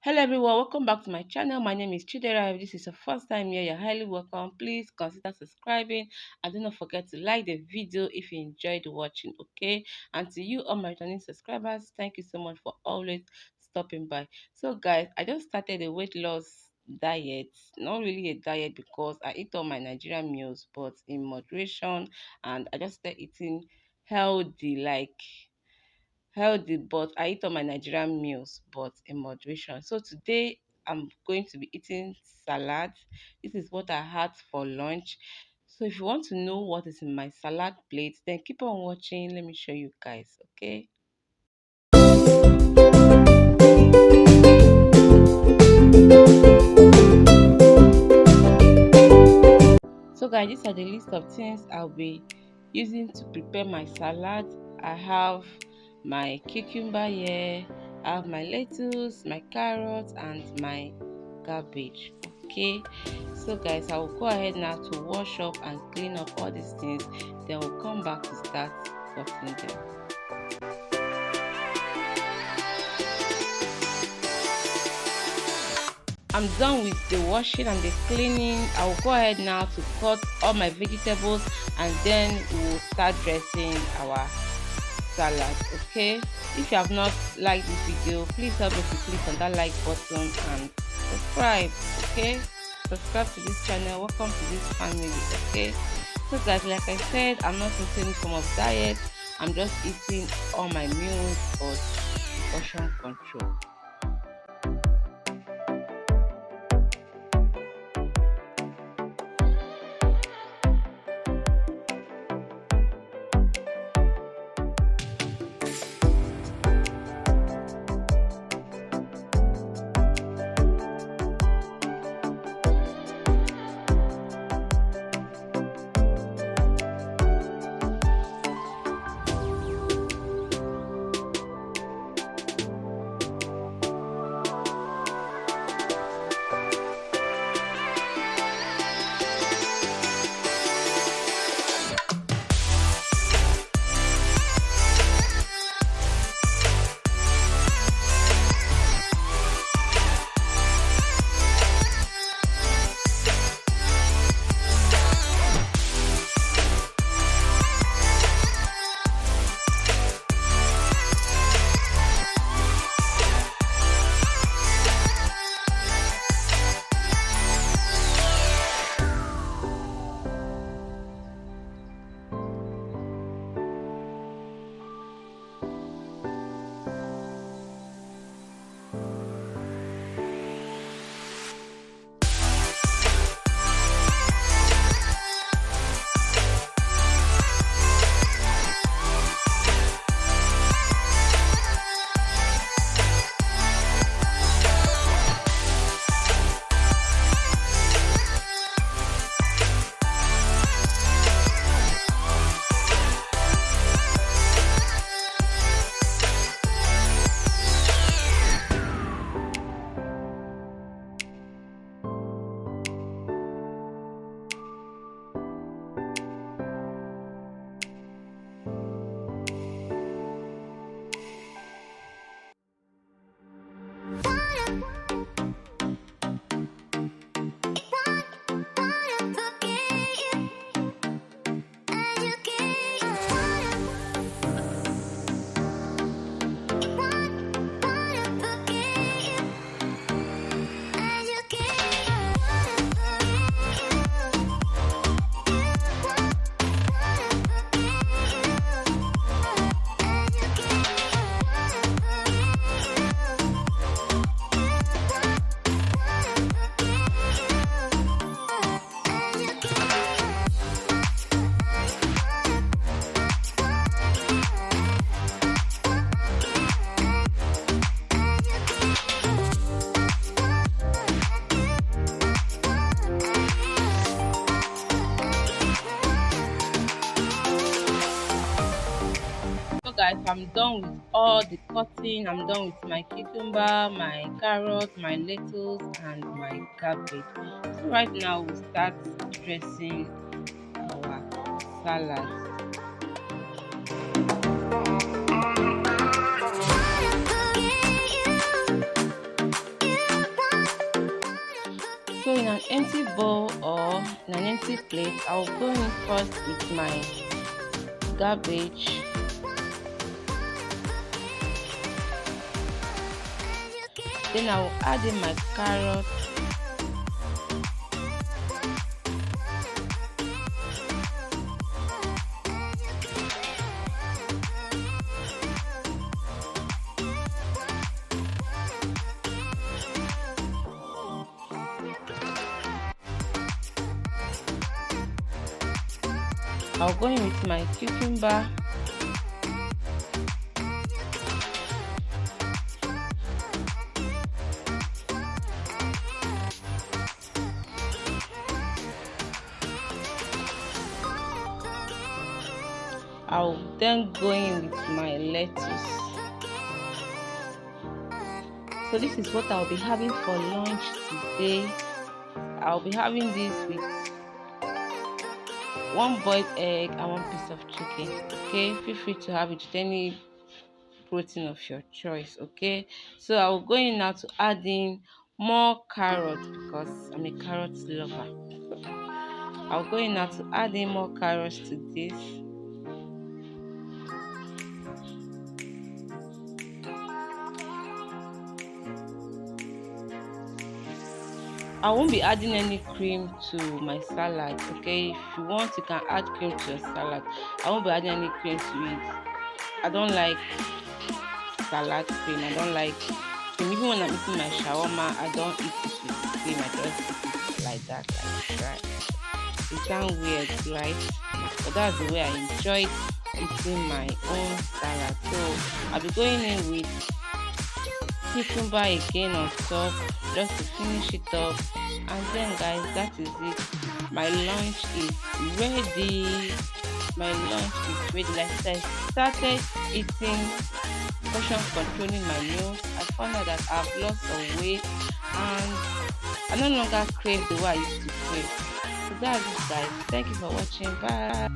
Hello everyone, welcome back to my channel. My name is Chidera. If this is your first time here, you're highly welcome. Please consider subscribing and do not forget to like the video if you enjoyed watching, okay? And to you all my returning subscribers, thank you so much for always stopping by. So guys, I just started a weight loss diet. Not really a diet because I eat all my Nigerian meals, but in moderation, and I just started eating healthy, but I eat all my Nigerian meals, but in moderation. So today I'm going to be eating salad. This is what I had for lunch. So if you want to know what is in my salad plate, then keep on watching. Let me show you guys, okay? So guys, these are the list of things I'll be using to prepare my salad. I have my cucumber here, I have my lettuce, my carrots, and my cabbage. Okay, so guys, I will go ahead now to wash up and clean up all these things, then we'll come back to start cutting them. I'm done with the washing and the cleaning. I will go ahead now to cut all my vegetables and then we'll start dressing our salad. Okay, if you have not liked this video, please help me to click on that like button and subscribe. Okay, subscribe to this channel. Welcome to this family. Okay, so guys, like I said, I'm not into any form of diet. I'm just eating all my meals for portion control. So guys, I'm done with all the cutting. I'm done with my cucumber, my carrot, my lettuce, and my cabbage. So right now we'll start dressing our salad. So in an empty bowl or in an empty plate, I'll go in first with my garbage. Then I'll add in my carrot. I'll go in with my cucumber. I'll then go in with my lettuce. So this is what I'll be having for lunch today. I'll be having this with one boiled egg and one piece of chicken. Okay, feel free to have it with any protein of your choice. Okay, so I'll go in now to add in more carrots because I'm a carrot lover. I'll go in now to add in more carrots to this. I won't be adding any cream to my salad. Okay, if you want, you can add cream to your salad. I won't be adding any cream to it. I don't like salad cream. I don't like cream. Even when I'm eating my shawarma, I don't eat it with cream. I just eat it like that, like that. It sounds weird, right? But that's the way I enjoy eating my own salad. So I'll be going in with cucumber again on top just to finish it up. And then guys, that is it. My lunch is ready. My lunch is ready. Like I started eating, portion controlling my meals. I found out that I've lost some weight and I no longer crave the way I used to crave. So that's it guys. Thank you for watching. Bye.